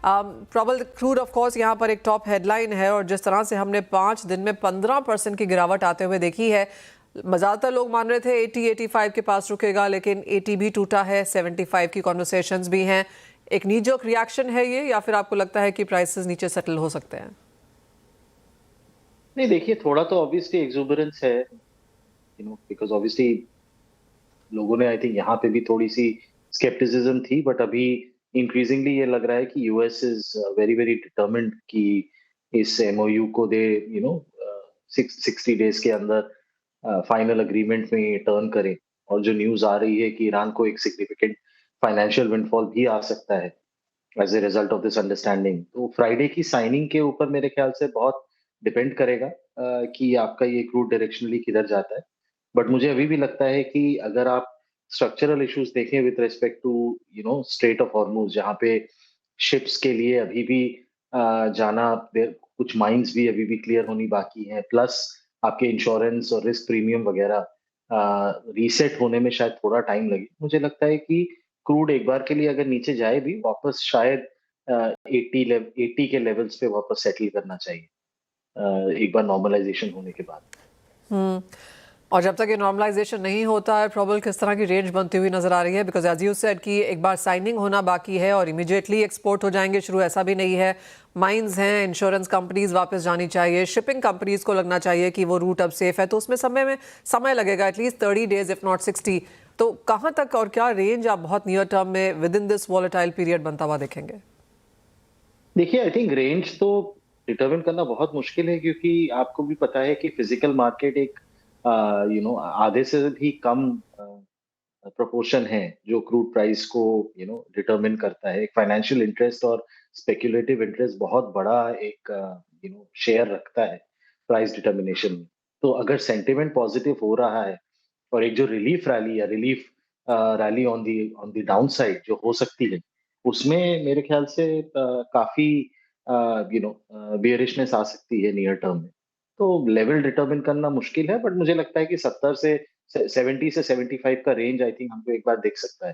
प्रबल crude of course यहाँ पर एक टॉप हेडलाइन है और जिस तरह से हमने 5 दिन में 15% की गिरावट आते हुए देखी है, ज़्यादातर लोग मान रहे थे 80-85 के पास रुकेगा, लेकिन 80 भी टूटा है, 75 की कॉन्वर्सेशंस भी हैं। एक नी जर्क रिएक्शन है ये, या फिर आपको लगता है कि प्राइसेस नीचे सेटल हो सकते हैं? नहीं, देखिए, थोड़ा तो ऑब्वियसली एक्सुबरेंस है, बिकॉज ऑब्वियसली लोगों ने, आई थिंक, यहाँ पे भी थोड़ी सी स्केप्टिसिज्म थी, बट अभी इंक्रीजिंगली ये लग रहा है कि US is very very determined कि इस एमओयू को दे 60 डेज के अंदर फाइनल अग्रीमेंट में टर्न करें। और जो न्यूज आ रही है कि ईरान को एक सिग्निफिकेंट फाइनेंशियल विंडफॉल भी आ सकता है as a result of this understanding, तो फ्राइडे की साइनिंग के ऊपर मेरे ख्याल से बहुत डिपेंड करेगा कि आपका ये क्रूड डायरेक्शनली किधर जाता है। बट मुझे अभी भी लगता है कि अगर आप स्ट्रक्चरल इश्यूज देखें with respect to strait of Hormuz, जहाँ पे शिप्स के लिए अभी भी जाना, कुछ माइंस भी अभी भी क्लियर होनी बाकी हैं, प्लस आपके इंश्योरेंस और रिस्क प्रीमियम वगैरह रीसेट होने में शायद थोड़ा टाइम लगे। मुझे लगता है कि क्रूड एक बार के लिए अगर नीचे जाए भी, वापस शायद 80 के लेवल्स पे वापस सेटल करना चाहिए एक बार नॉर्मलाइजेशन होने के बाद। हम्म और जब तक ये नॉर्मलाइजेशन नहीं होता है, प्रॉब्लम किस तरह की रेंज बनती हुई नजर आ रही है? बिकॉज एज यू सेड कि एक बार साइनिंग होना बाकी है और इमीडिएटली एक्सपोर्ट हो जाएंगे शुरू, ऐसा भी नहीं है। माइंस हैं, इंश्योरेंस कंपनीज वापस जानी चाहिए, शिपिंग कंपनीज को लगना चाहिए कि वो रूट अब सेफ है, तो उसमें समय लगेगा, एटलीस्ट 30 डेज इफ नॉट 60। तो कहाँ तक और क्या रेंज आप बहुत नियर टर्म में with in this volatile period बनता हुआ देखेंगे? देखिए, आई थिंक रेंज तो डिटरमिन करना बहुत मुश्किल है, क्योंकि आपको भी पता है कि फिजिकल मार्केट एक आधे से भी कम प्रोपोर्शन है जो क्रूड प्राइस को डिटरमिन करता है। एक फाइनेंशियल इंटरेस्ट और स्पेक्युलेटिव इंटरेस्ट बहुत बड़ा एक शेयर रखता है प्राइस डिटर्मिनेशन में। तो अगर सेंटिमेंट पॉजिटिव हो रहा है और एक जो रिलीफ रैली या relief rally on the down side जो हो सकती है, उसमें मेरे ख्याल से काफी बियरिशनेस आ सकती है नियर टर्म में। तो लेवल डिटरमिन करना मुश्किल है, बट मुझे लगता है कि 70 से 70 से 75 का रेंज आई थिंक हमको एक बार देख सकता है,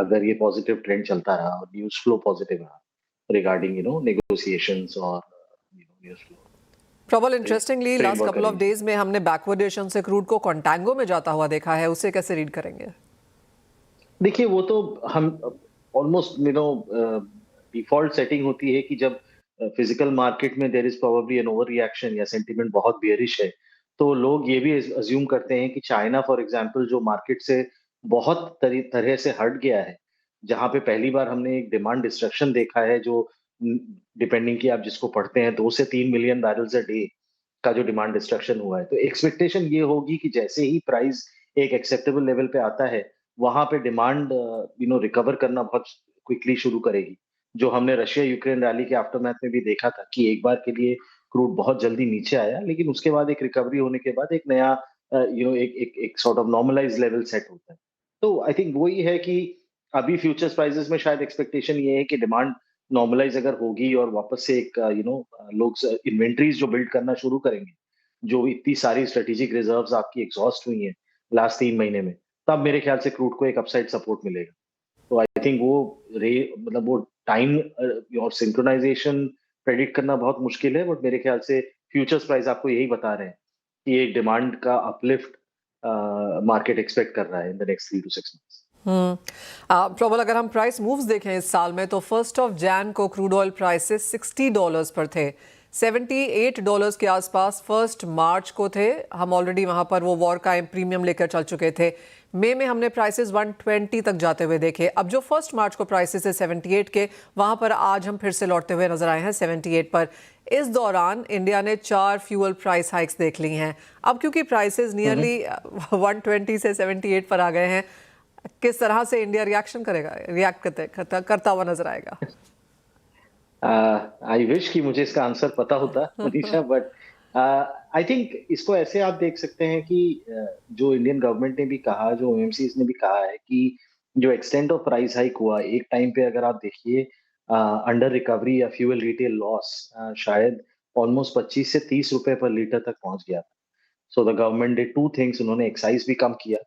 अगर ये पॉजिटिव ट्रेंड चलता रहा और न्यूज फ्लो पॉजिटिव रहा रिगार्डिंग नेगोशिएशंस और न्यूज फ्लो प्रबल interestingly last framework couple of arrangement. Days में हमने बैकवर्डेशन से क्रूड को कंटांगो में जाता हुआ देखा है, उसे कैसे रीड करेंगे? देखिए, वो तो हम ऑलमोस्ट डिफॉल्ट सेटिंग होती है कि जब फिजिकल मार्केट में there is probably an over reaction या सेंटीमेंट बहुत बियरिश है, तो लोग ये भी अज्यूम करते हैं कि चाइना फॉर एग्जांपल जो मार्केट से बहुत तरह से हट गया है, जहां पे पहली बार हमने एक डिमांड डिस्ट्रक्शन देखा है, जो डिपेंडिंग कि आप जिसको पढ़ते हैं 2 से 3 मिलियन बैरल्स अ डे का जो डिमांड डिस्ट्रक्शन हुआ है। तो एक्सपेक्टेशन ये होगी कि जैसे ही प्राइस एक एक्सेप्टेबल लेवल पे आता है, वहां पे डिमांड रिकवर करना बहुत क्विकली शुरू करेगी। जो हमने रशिया यूक्रेन रैली के आफ्टरमैथ में भी देखा था कि एक बार के लिए क्रूड बहुत जल्दी नीचे आया, लेकिन उसके बाद एक रिकवरी होने के बाद एक नया एक एक एक sort of normalize level set होता है। तो आई थिंक वही है कि अभी फ्यूचर्स प्राइसेस में शायद एक्सपेक्टेशन ये है कि डिमांड नॉर्मलाइज अगर होगी और वापस से एक लोग इन्वेंट्रीज जो बिल्ड करना शुरू करेंगे, जो इतनी सारी स्ट्रेटेजिक रिजर्व्स आपकी एग्जॉस्ट हुई हैं लास्ट 3 महीने में, तब मेरे ख्याल से क्रूड को एक अपसाइड सपोर्ट मिलेगा। तो आई थिंक वो मतलब वो टाइम और सिंक्रोनाइजेशन प्रेडिक्ट करना बहुत मुश्किल है, बट मेरे ख्याल से फ्यूचर्स प्राइस आपको यही बता रहे हैं कि एक डिमांड का अपलिफ्ट मार्केट एक्सपेक्ट कर रहा है in the next 3 to 6 months. प्रबल अगर हम प्राइस मूव्स देखें इस साल में, तो 1 जैन को क्रूड ऑयल प्राइसेस $60 पर थे, $78 के आसपास 1 मार्च को थे। हम ऑलरेडी वहां पर वो वॉर का प्रीमियम लेकर चल चुके थे। मई में हमने प्राइसेस 120 तक जाते हुए देखे। अब जो 1 मार्च को प्राइसेस है 78 के, वहां पर आज हम फिर से लौटते हुए नजर आए हैं 78 पर। इस दौरान इंडिया ने 4 फ्यूल प्राइस हाइक्स देख ली हैं। अब क्योंकि प्राइसेस नियरली 120 से 78 पर आ गए हैं, किस तरह से इंडिया रिएक्शन करेगा, करता हुआ नजर आएगा? आई विश कि मुझे इसका आंसर पता होता मनीषा, बट आई थिंक इसको ऐसे आप देख सकते हैं कि जो इंडियन गवर्नमेंट ने भी कहा, जो ओएमसीज ने भी कहा है कि जो एक्सटेंट ऑफ प्राइस हाइक हुआ एक टाइम पे, अगर आप देखिए अंडर रिकवरी या फ्यूल रिटेल लॉस शायद ऑलमोस्ट 25 से 30 रुपए पर लीटर तक पहुंच गया था। So the government did two things, उन्होंने एक्साइज भी कम किया,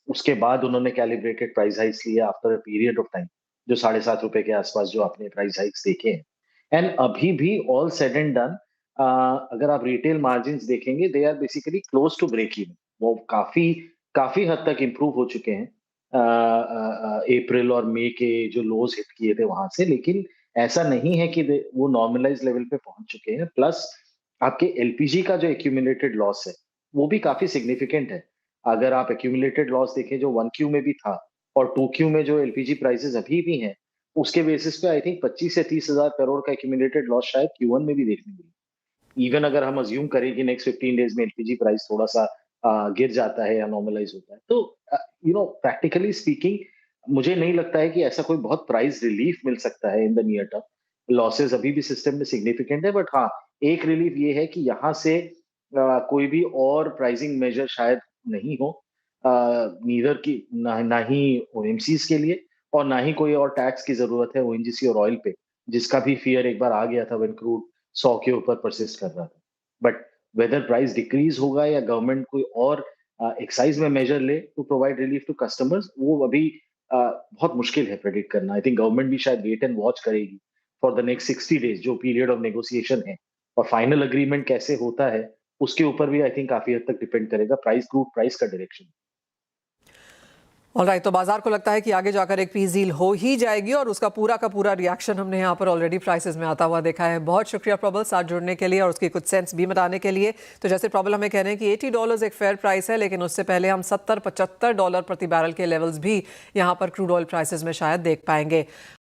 उसके बाद उन्होंने कैलिब्रेटेड प्राइस हाइक्स लिया after a period of time. जो ₹7.5 के आसपास जो आपने प्राइस हाइक्स देखे हैं। एंड अभी भी ऑल सेड एंड डन अगर आप रिटेल मार्जिन्स देखेंगे they are basically close to break even. वो काफी काफी हद तक इम्प्रूव हो चुके हैं अप्रैल और मई के जो लोज हिट किए थे वहां से, लेकिन ऐसा नहीं है कि वो नॉर्मलाइज लेवल पे पहुंच चुके हैं। प्लस आपके एलपीजी का जो एक्यूमुलेटेड लॉस है वो भी काफी सिग्निफिकेंट है। अगर आप एक्यूमुलेटेड लॉस देखें जो 1Q में भी था और 2Q में जो एलपीजी प्राइसेस अभी भी हैं, उसके बेसिस पे आई थिंक 25 से 30 हजार करोड़ का एक्यूमुलेटेड लॉस शायद Q1 में भी देखने मिले। इवन अगर हम अज्यूम करें कि नेक्स्ट 15 डेज में एलपीजी प्राइस थोड़ा सा गिर जाता है या नॉर्मलाइज होता है, तो प्रैक्टिकली स्पीकिंग मुझे नहीं लगता है कि ऐसा कोई बहुत प्राइस रिलीफ मिल सकता है in the near term. Losses अभी भी सिस्टम में सिग्निफिकेंट है, बट हाँ, एक रिलीफ ये है कि यहाँ से कोई भी और प्राइसिंग मेजर शायद नहीं हो, नीदर की ना ही ओएमसीज के लिए और ना ही कोई और टैक्स की जरूरत है ओएनजीसी और ऑयल पे, जिसका भी फियर एक बार आ गया था व्हेन क्रूड 100 के ऊपर परसिस्ट कर रहा था। बट वेदर प्राइस डिक्रीज होगा या गवर्नमेंट कोई और एक्साइज में मेजर ले to provide relief to customers, वो अभी बहुत मुश्किल है प्रेडिक्ट करना। आई थिंक गवर्नमेंट भी शायद वेट एंड वॉच करेगी फॉर द नेक्स्ट 60 डेज जो पीरियड ऑफ नेगोशिएशन है, और फाइनल अग्रीमेंट कैसे होता है उसके ऊपर भी आई थिंक काफी हद तक डिपेंड करेगा प्राइस क्रूड प्राइस का डायरेक्शन। ऑलराइट, तो बाजार को लगता है कि आगे जाकर एक पीस डील हो ही जाएगी और उसका पूरा का पूरा रिएक्शन हमने यहाँ पर ऑलरेडी प्राइसेस में आता हुआ देखा है। बहुत शुक्रिया प्रबल साथ जुड़ने के लिए और उसकी कुछ सेंस भी बताने के लिए। तो जैसे प्रबल हमें कह रहे हैं कि $80 एक फेयर प्राइस है, लेकिन उससे पहले हम $70-75 प्रति बैरल के लेवल्स भी यहाँ पर क्रूड ऑयल प्राइसेस में शायद देख पाएंगे।